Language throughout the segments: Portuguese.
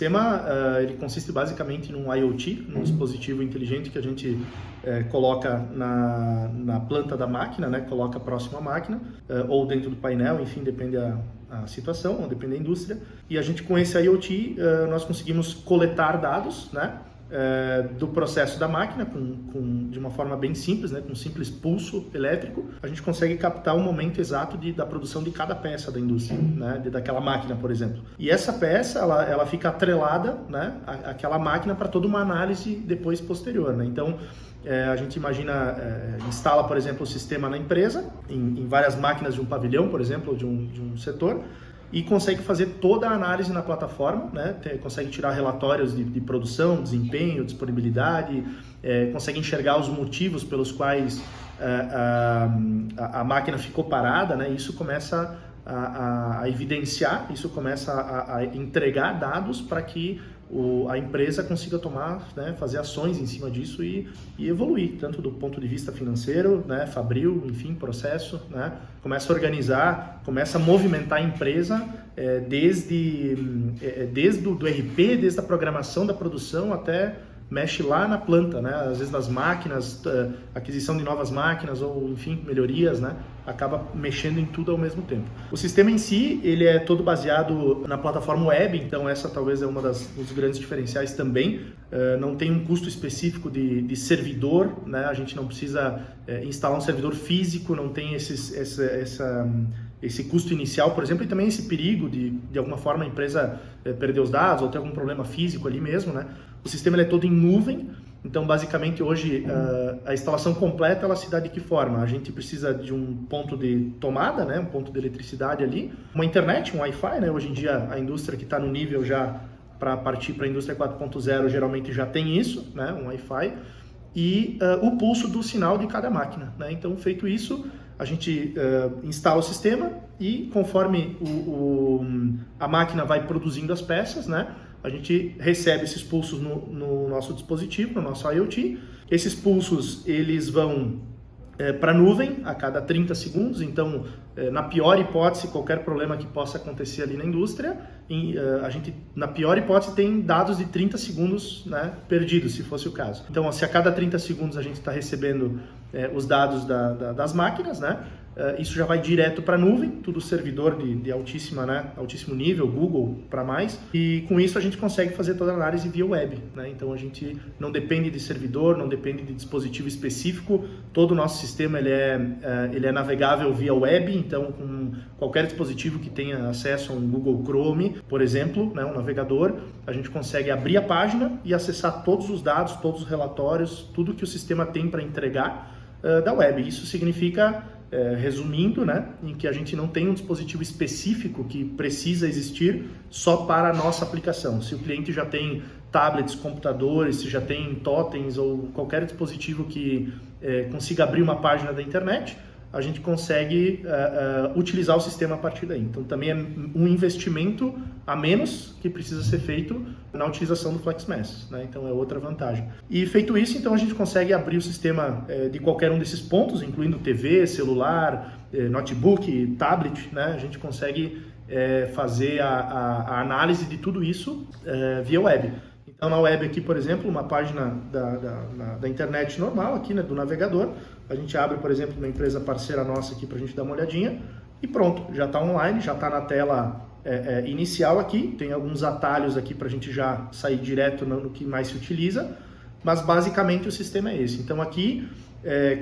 sistema ele consiste basicamente num IoT, num dispositivo inteligente que a gente coloca na planta da máquina, né? Coloca próximo à máquina ou dentro do painel, enfim, depende a situação, ou depende da indústria. E a gente, com esse IoT, nós conseguimos coletar dados, né? Do processo da máquina de uma forma bem simples, né, com um simples pulso elétrico, a gente consegue captar o momento exato da produção de cada peça da indústria, né, daquela máquina, por exemplo. E essa peça, ela fica atrelada, né, àquela máquina para toda uma análise depois posterior, né? Então, a gente imagina, instala, por exemplo, o sistema na empresa, em várias máquinas de um pavilhão, por exemplo, ou de um setor, e consegue fazer toda a análise na plataforma, né? Consegue tirar relatórios de produção, desempenho, disponibilidade, consegue enxergar os motivos pelos quais a máquina ficou parada, né? Isso começa a evidenciar, isso começa a entregar dados para que a empresa consiga tomar, né, fazer ações em cima disso e evoluir, tanto do ponto de vista financeiro, né, fabril, enfim, processo, né, começa a organizar, começa a movimentar a empresa desde do RP, desde a programação da produção até mexe lá na planta, né? Às vezes nas máquinas, aquisição de novas máquinas ou, enfim, melhorias, né? Acaba mexendo em tudo ao mesmo tempo. O sistema em si, ele é todo baseado na plataforma web, então essa talvez é uma dos grandes diferenciais também. Não tem um custo específico de servidor, né? A gente não precisa instalar um servidor físico, não tem esse custo inicial, por exemplo, e também esse perigo de alguma forma a empresa perder os dados ou ter algum problema físico ali mesmo, né? O sistema ele é todo em nuvem, então basicamente hoje a instalação completa ela se dá de que forma? A gente precisa de um ponto de tomada, né? Um ponto de eletricidade ali, uma internet, um Wi-Fi, né? Hoje em dia a indústria que está no nível já para partir para a indústria 4.0 geralmente já tem isso, né? Um Wi-Fi, e o pulso do sinal de cada máquina, né? Então, feito isso, a gente instala o sistema e conforme a máquina vai produzindo as peças, né, a gente recebe esses pulsos no nosso dispositivo, no nosso IoT. Esses pulsos eles vão para a nuvem a cada 30 segundos, então na pior hipótese, qualquer problema que possa acontecer ali na indústria, a gente, na pior hipótese, tem dados de 30 segundos, né, perdidos, se fosse o caso. Então, se a cada 30 segundos a gente está recebendo os dados das máquinas, né, isso já vai direto para a nuvem, tudo servidor de altíssimo nível, Google para mais, e com isso a gente consegue fazer toda a análise via web, né? Então a gente não depende de servidor, não depende de dispositivo específico, todo o nosso sistema ele é navegável via web, então com qualquer dispositivo que tenha acesso a um Google Chrome, por exemplo, né, um navegador, a gente consegue abrir a página e acessar todos os dados, todos os relatórios, tudo que o sistema tem para entregar da web. Isso significa, resumindo, né, em que a gente não tem um dispositivo específico que precisa existir só para a nossa aplicação. Se o cliente já tem tablets, computadores, se já tem totens ou qualquer dispositivo que consiga abrir uma página da internet, a gente consegue utilizar o sistema a partir daí. Então também é um investimento a menos que precisa ser feito na utilização do FlexMesh, né? Então é outra vantagem. E feito isso, então a gente consegue abrir o sistema de qualquer um desses pontos, incluindo TV, celular, notebook, tablet, né? A gente consegue fazer a análise de tudo isso via web. Então, na web aqui, por exemplo, uma página da internet normal aqui, né, do navegador, a gente abre, por exemplo, uma empresa parceira nossa aqui para a gente dar uma olhadinha e pronto, já está online, já está na tela inicial aqui, tem alguns atalhos aqui para a gente já sair direto no que mais se utiliza, mas basicamente o sistema é esse. Então aqui,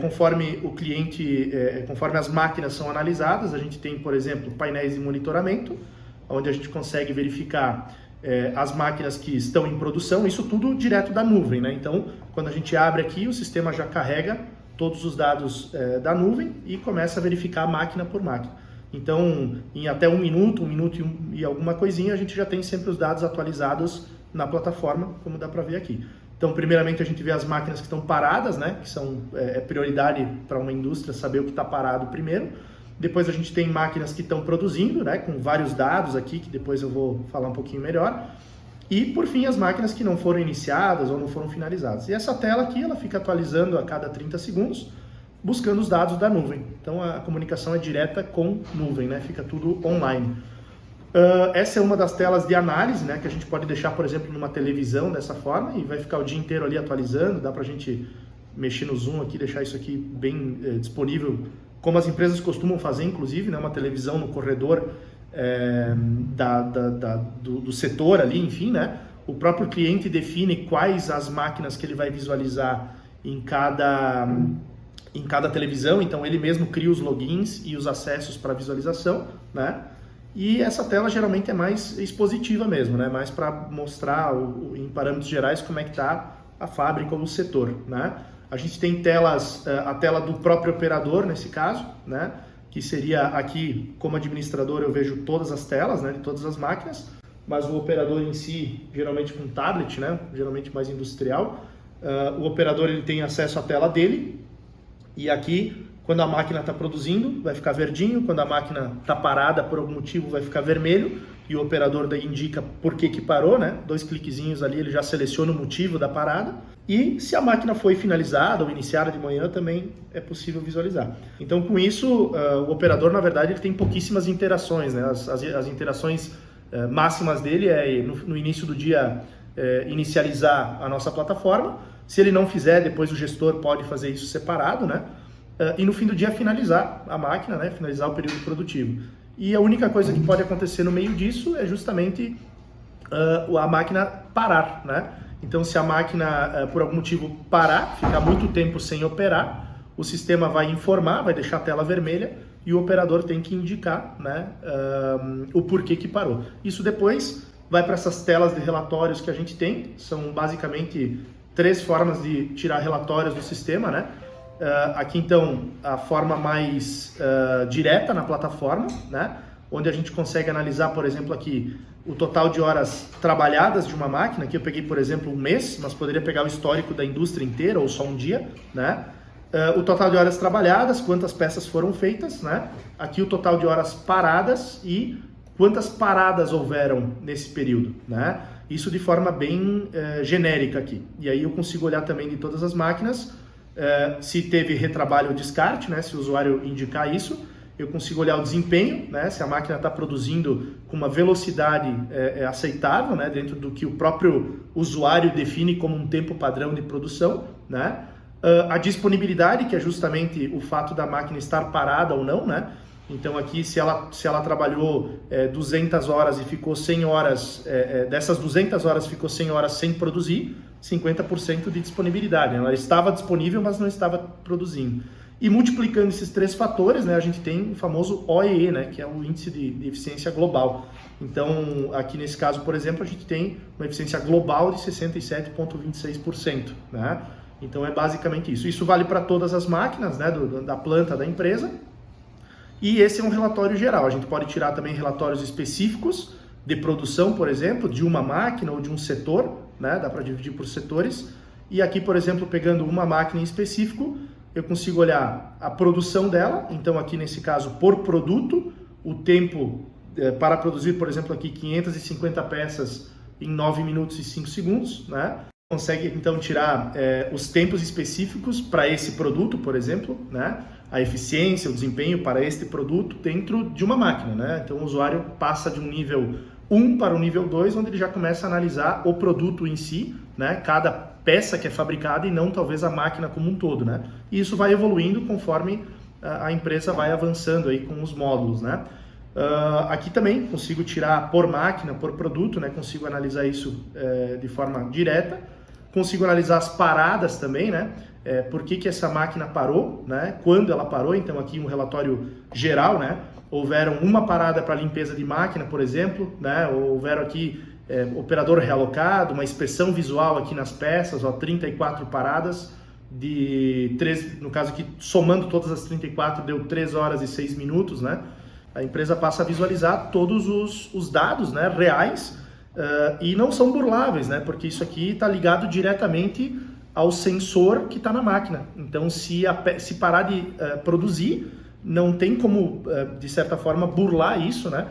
conforme o cliente, conforme as máquinas são analisadas, a gente tem, por exemplo, painéis de monitoramento, onde a gente consegue verificar as máquinas que estão em produção, isso tudo direto da nuvem, né? Então, quando a gente abre aqui, o sistema já carrega todos os dados da nuvem e começa a verificar máquina por máquina. Então, em até um minuto e alguma coisinha, a gente já tem sempre os dados atualizados na plataforma, como dá para ver aqui. Então, primeiramente, a gente vê as máquinas que estão paradas, né? Que são prioridade para uma indústria saber o que está parado primeiro. Depois a gente tem máquinas que estão produzindo, né, com vários dados aqui, que depois eu vou falar um pouquinho melhor. E, por fim, as máquinas que não foram iniciadas ou não foram finalizadas. E essa tela aqui, ela fica atualizando a cada 30 segundos, buscando os dados da nuvem. Então, a comunicação é direta com nuvem, né, fica tudo online. Essa é uma das telas de análise, né, que a gente pode deixar, por exemplo, numa televisão dessa forma e vai ficar o dia inteiro ali atualizando. Dá para a gente mexer no zoom aqui, deixar isso aqui bem disponível, como as empresas costumam fazer, inclusive, né, uma televisão no corredor do setor ali, enfim, né? O próprio cliente define quais as máquinas que ele vai visualizar em cada televisão, então ele mesmo cria os logins e os acessos para visualização, né? E essa tela geralmente é mais expositiva mesmo, né? Mais para mostrar em parâmetros gerais como é que está a fábrica ou o setor, né? A gente tem telas, a tela do próprio operador nesse caso, né? Que seria aqui, como administrador, eu vejo todas as telas, né? De todas as máquinas, mas o operador em si, geralmente com tablet, né? Geralmente mais industrial, o operador ele tem acesso à tela dele e aqui, quando a máquina está produzindo, vai ficar verdinho. Quando a máquina está parada por algum motivo, vai ficar vermelho. E o operador daí indica por que parou, né? 2 cliquezinhos ali, ele já seleciona o motivo da parada. E se a máquina foi finalizada ou iniciada de manhã, também é possível visualizar. Então, com isso, o operador, na verdade, ele tem pouquíssimas interações, né? As interações máximas dele é, no início do dia, inicializar a nossa plataforma. Se ele não fizer, depois o gestor pode fazer isso separado, né? E no fim do dia finalizar a máquina, né? Finalizar o período produtivo. E a única coisa que pode acontecer no meio disso é justamente a máquina parar, né? Então, se a máquina, por algum motivo, parar, ficar muito tempo sem operar, o sistema vai informar, vai deixar a tela vermelha e o operador tem que indicar, né, o porquê que parou. Isso depois vai para essas telas de relatórios que a gente tem. São basicamente 3 formas de tirar relatórios do sistema, né? Aqui então a forma mais direta na plataforma, né? Onde a gente consegue analisar, por exemplo, aqui o total de horas trabalhadas de uma máquina. Aqui eu peguei, por exemplo, um mês, mas poderia pegar o histórico da indústria inteira ou só um dia, né? O total de horas trabalhadas, quantas peças foram feitas, né? Aqui o total de horas paradas e quantas paradas houveram nesse período, né? Isso de forma bem genérica aqui. E aí eu consigo olhar também de todas as máquinas, se teve retrabalho ou descarte, né? Se o usuário indicar isso, eu consigo olhar o desempenho, né? Se a máquina está produzindo com uma velocidade aceitável, né? Dentro do que o próprio usuário define como um tempo padrão de produção, né? A disponibilidade, que é justamente o fato da máquina estar parada ou não, né? Então aqui, se ela trabalhou 200 horas e ficou 100 horas, dessas 200 horas ficou 100 horas sem produzir, 50% de disponibilidade. Ela estava disponível, mas não estava produzindo. E multiplicando esses 3 fatores, né, a gente tem o famoso OEE, né, que é o índice de eficiência global. Então, aqui nesse caso, por exemplo, a gente tem uma eficiência global de 67,26%. Né? Então, é basicamente isso. Isso vale para todas as máquinas, né, da planta da empresa. E esse é um relatório geral. A gente pode tirar também relatórios específicos de produção, por exemplo, de uma máquina ou de um setor, né? Dá para dividir por setores. E aqui, por exemplo, pegando uma máquina em específico, eu consigo olhar a produção dela. Então, aqui nesse caso, por produto, o tempo para produzir, por exemplo, aqui 550 peças em 9 minutos e 5 segundos, né? Consegue, então, tirar os tempos específicos para esse produto, por exemplo, né? A eficiência, o desempenho para este produto dentro de uma máquina, né? Então, o usuário passa de um nível 1 para o nível 2, onde ele já começa a analisar o produto em si, né? Cada peça que é fabricada e não talvez a máquina como um todo, né? E isso vai evoluindo conforme a empresa vai avançando aí com os módulos, né? Aqui também consigo tirar por máquina, por produto, né? Consigo analisar isso de forma direta. Consigo analisar as paradas também, né? Por que essa máquina parou, né? Quando ela parou. Então aqui um relatório geral, né? Houveram uma parada para limpeza de máquina, por exemplo, né? Houveram aqui operador realocado, uma inspeção visual aqui nas peças, ó, 34 paradas, no caso aqui, somando todas as 34, deu 3 horas e 6 minutos, né? A empresa passa a visualizar todos os dados, né, reais, e não são burláveis, né? Porque isso aqui está ligado diretamente ao sensor que está na máquina. Então, se parar de produzir, não tem como, de certa forma, burlar isso, né?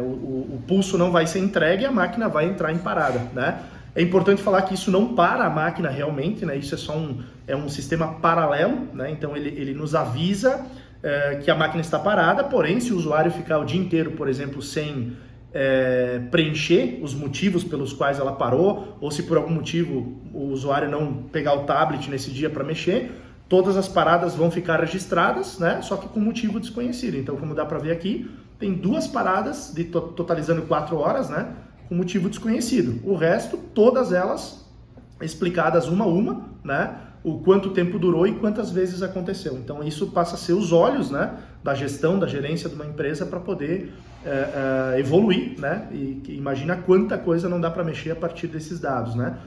O pulso não vai ser entregue e a máquina vai entrar em parada, né? É importante falar que isso não para a máquina realmente, né? Isso é só um sistema paralelo, né? Então ele nos avisa que a máquina está parada, porém se o usuário ficar o dia inteiro, por exemplo, sem preencher os motivos pelos quais ela parou, ou se por algum motivo o usuário não pegar o tablet nesse dia para mexer, todas as paradas vão ficar registradas, né? Só que com motivo desconhecido. Então, como dá para ver aqui, tem 2 paradas, totalizando 4 horas, né? Com motivo desconhecido. O resto, todas elas explicadas uma a uma, né? O quanto tempo durou e quantas vezes aconteceu. Então, isso passa a ser os olhos, né, da gestão, da gerência de uma empresa para poder evoluir, né? E imagina quanta coisa não dá para mexer a partir desses dados, né?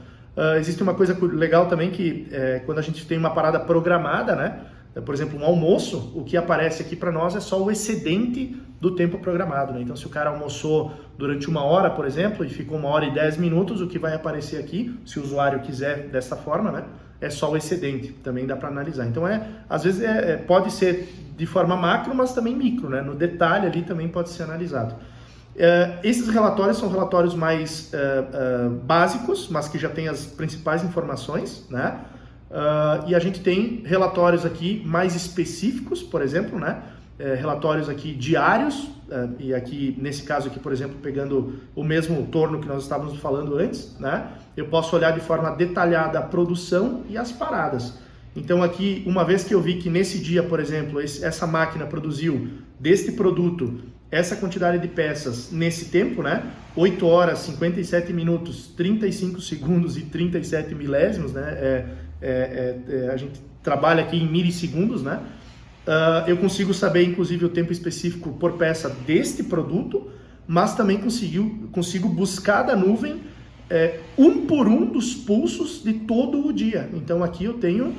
Existe uma coisa legal também que quando a gente tem uma parada programada, né? Por exemplo, um almoço, o que aparece aqui para nós é só o excedente do tempo programado, né? Então, se o cara almoçou durante 1 hora, por exemplo, e ficou 1 hora e 10 minutos, o que vai aparecer aqui, se o usuário quiser dessa forma, né? É só o excedente, também dá para analisar. Então, às vezes pode ser de forma macro, mas também micro, né? No detalhe ali também pode ser analisado. Esses relatórios são relatórios mais básicos, mas que já têm as principais informações, né? E a gente tem relatórios aqui mais específicos, por exemplo, né? Relatórios aqui diários, e aqui, nesse caso aqui, por exemplo, pegando o mesmo torno que nós estávamos falando antes, né? Eu posso olhar de forma detalhada a produção e as paradas. Então aqui, uma vez que eu vi que nesse dia, por exemplo, essa máquina produziu deste produto essa quantidade de peças nesse tempo, né? 8 horas, 57 minutos, 35 segundos e 37 milésimos, né? A gente trabalha aqui em milissegundos, né? Eu consigo saber, inclusive, o tempo específico por peça deste produto, mas também consigo buscar da nuvem um por um dos pulsos de todo o dia. Então aqui eu tenho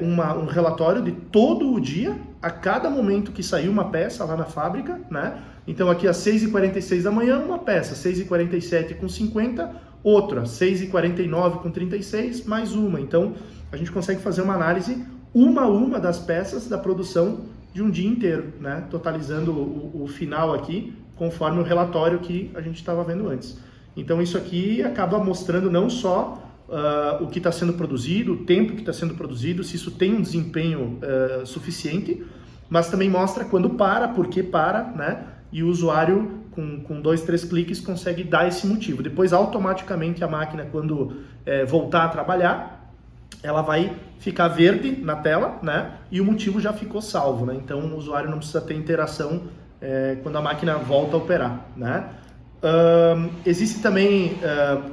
um relatório de todo o dia, a cada momento que saiu uma peça lá na fábrica, né? Então aqui às 6h46 da manhã uma peça, 6h47 com 50, outra, 6h49 com 36, mais uma. Então a gente consegue fazer uma análise uma a uma das peças da produção de um dia inteiro, né? Totalizando o final aqui, conforme o relatório que a gente estava vendo antes. Então isso aqui acaba mostrando não só o que está sendo produzido, o tempo que está sendo produzido, se isso tem um desempenho suficiente, mas também mostra quando para, por que para, né? E o usuário, com 2, 3 cliques, consegue dar esse motivo. Depois, automaticamente, a máquina, quando voltar a trabalhar, ela vai ficar verde na tela, né? E o motivo já ficou salvo, né? Então, o usuário não precisa ter interação quando a máquina volta a operar, né? Existe também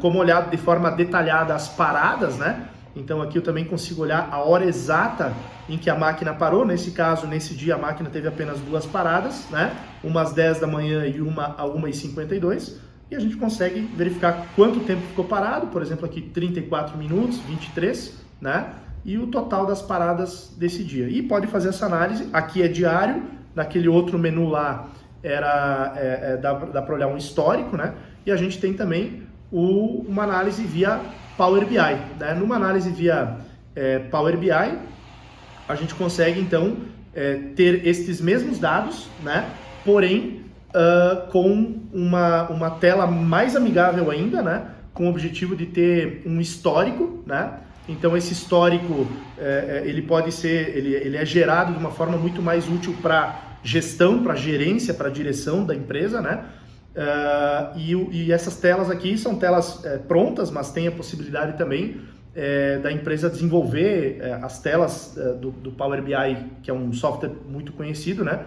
como olhar de forma detalhada as paradas, né? Então aqui eu também consigo olhar a hora exata em que a máquina parou. Nesse caso, nesse dia, a máquina teve apenas 2 paradas, né? Uma às 10 da manhã e uma a 1h52. E a gente consegue verificar quanto tempo ficou parado, por exemplo, aqui 34 minutos, 23, né? E o total das paradas desse dia. E pode fazer essa análise, aqui é diário, naquele outro menu lá dá para olhar um histórico, né? E a gente tem também uma análise via Power BI, né? Numa análise via Power BI, a gente consegue então ter estes mesmos dados, né? Porém com uma tela mais amigável ainda, né? Com o objetivo de ter um histórico, né? Então esse histórico ele pode ser, ele é gerado de uma forma muito mais útil para gestão, para gerência, para direção da empresa, né? E essas telas aqui são telas prontas, mas tem a possibilidade também da empresa desenvolver as telas do Power BI, que é um software muito conhecido, né?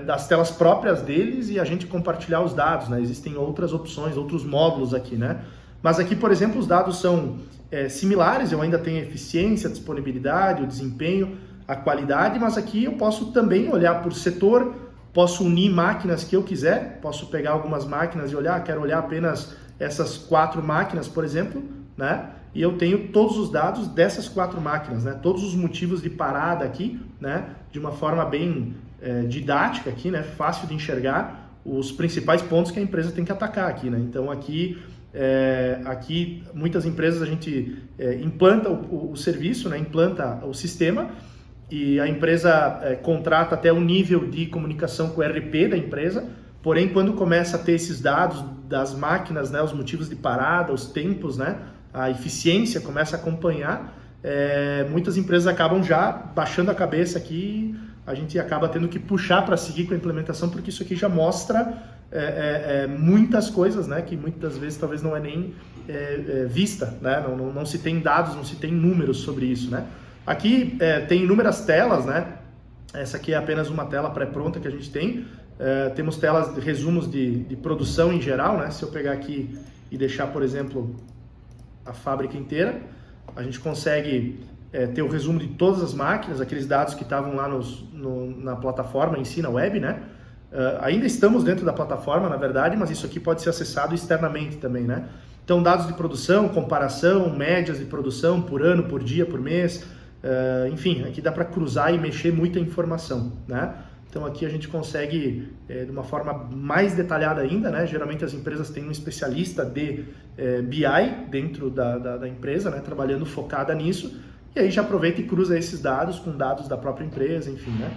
Das telas próprias deles e a gente compartilhar os dados, né? Existem outras opções, outros módulos aqui, né? Mas aqui, por exemplo, os dados são similares, eu ainda tenho a eficiência, a disponibilidade, o desempenho, a qualidade, mas aqui eu posso também olhar por setor, posso unir máquinas que eu quiser, posso pegar algumas máquinas e olhar, quero olhar apenas essas 4 máquinas, por exemplo, né? E eu tenho todos os dados dessas 4 máquinas, né? Todos os motivos de parada aqui, né? De uma forma bem didática aqui, né? Fácil de enxergar os principais pontos que a empresa tem que atacar aqui, né? Então aqui muitas empresas a gente implanta o serviço, né? Implanta o sistema, e a empresa contrata até o nível de comunicação com o ERP da empresa, porém quando começa a ter esses dados das máquinas, né, os motivos de parada, os tempos, né, a eficiência começa a acompanhar, muitas empresas acabam já baixando a cabeça aqui, a gente acaba tendo que puxar para seguir com a implementação, porque isso aqui já mostra muitas coisas, né, que muitas vezes talvez não é nem vista, né, não se tem dados, não se tem números sobre isso, né. Aqui tem inúmeras telas, né, essa aqui é apenas uma tela pré-pronta que a gente tem, temos telas de resumos de produção em geral, né, se eu pegar aqui e deixar, por exemplo, a fábrica inteira, a gente consegue ter o resumo de todas as máquinas, aqueles dados que estavam lá na plataforma em si, na web, né? Ainda estamos dentro da plataforma, na verdade, mas isso aqui pode ser acessado externamente também, né? Então, dados de produção, comparação, médias de produção por ano, por dia, por mês, enfim, aqui dá para cruzar e mexer muita informação, né? Então aqui a gente consegue, de uma forma mais detalhada ainda, né? Geralmente as empresas têm um especialista de BI dentro da empresa, né? Trabalhando focada nisso, e aí já aproveita e cruza esses dados com dados da própria empresa, enfim, né?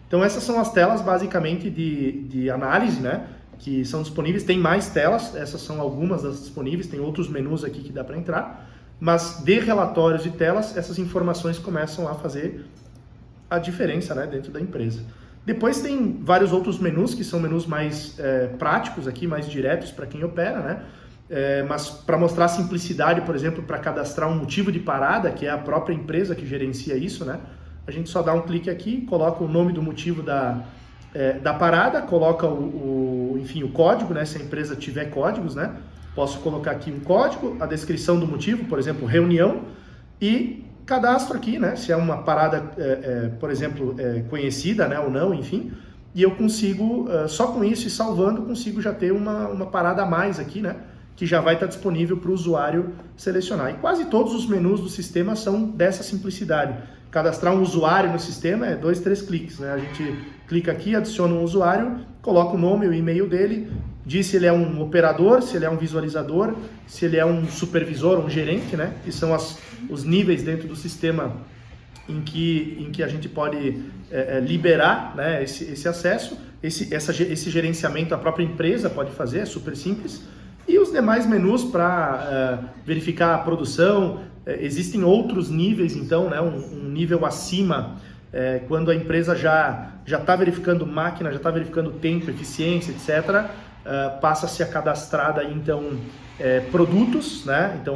Então essas são as telas basicamente de análise, né? Que são disponíveis, tem mais telas, essas são algumas das disponíveis, tem outros menus aqui que dá para entrar, mas de relatórios e telas, essas informações começam a fazer a diferença, né? Dentro da empresa. Depois tem vários outros menus, que são menus mais práticos aqui, mais diretos para quem opera, né? Mas para mostrar simplicidade, por exemplo, para cadastrar um motivo de parada, que é a própria empresa que gerencia isso, né? A gente só dá um clique aqui, coloca o nome do motivo da parada, coloca enfim, o código, né? Se a empresa tiver códigos, né? Posso colocar aqui um código, a descrição do motivo, por exemplo, reunião, e cadastro aqui, né? Se é uma parada, por exemplo, conhecida, né, ou não, enfim, e eu consigo, só com isso e salvando, consigo já ter uma parada a mais aqui, né? Que já vai estar disponível para o usuário selecionar. E quase todos os menus do sistema são dessa simplicidade. Cadastrar um usuário no sistema é 2, 3 cliques, né? A gente clica aqui, adiciona um usuário, coloca o nome, o e-mail dele, diz se ele é um operador, se ele é um visualizador, se ele é um supervisor, um gerente, né? Que são os níveis dentro do sistema em que a gente pode liberar, né, esse acesso, esse gerenciamento a própria empresa pode fazer, é super simples. E os demais menus para verificar a produção, existem outros níveis, então, né, um nível acima, quando a empresa já está verificando máquina, já está verificando tempo, eficiência, etc., passa-se a cadastrar daí, então, produtos, né? Então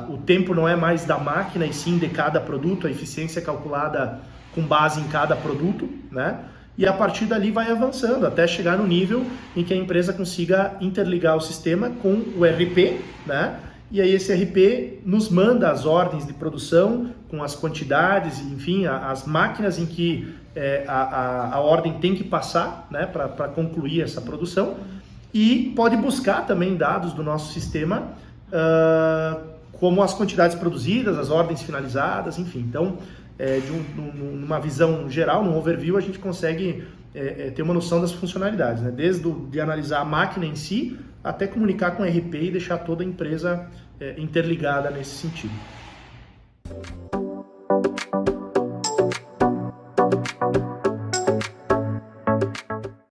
o tempo não é mais da máquina e sim de cada produto, a eficiência é calculada com base em cada produto, né? E a partir dali vai avançando até chegar no nível em que a empresa consiga interligar o sistema com o RP, né? E aí esse RP nos manda as ordens de produção com as quantidades, enfim, as máquinas em que a ordem tem que passar, né, para concluir essa produção. E pode buscar também dados do nosso sistema, como as quantidades produzidas, as ordens finalizadas, enfim. Então, numa visão geral, num overview, a gente consegue ter uma noção das funcionalidades, né? Desde de analisar a máquina em si, até comunicar com o RP e deixar toda a empresa interligada nesse sentido.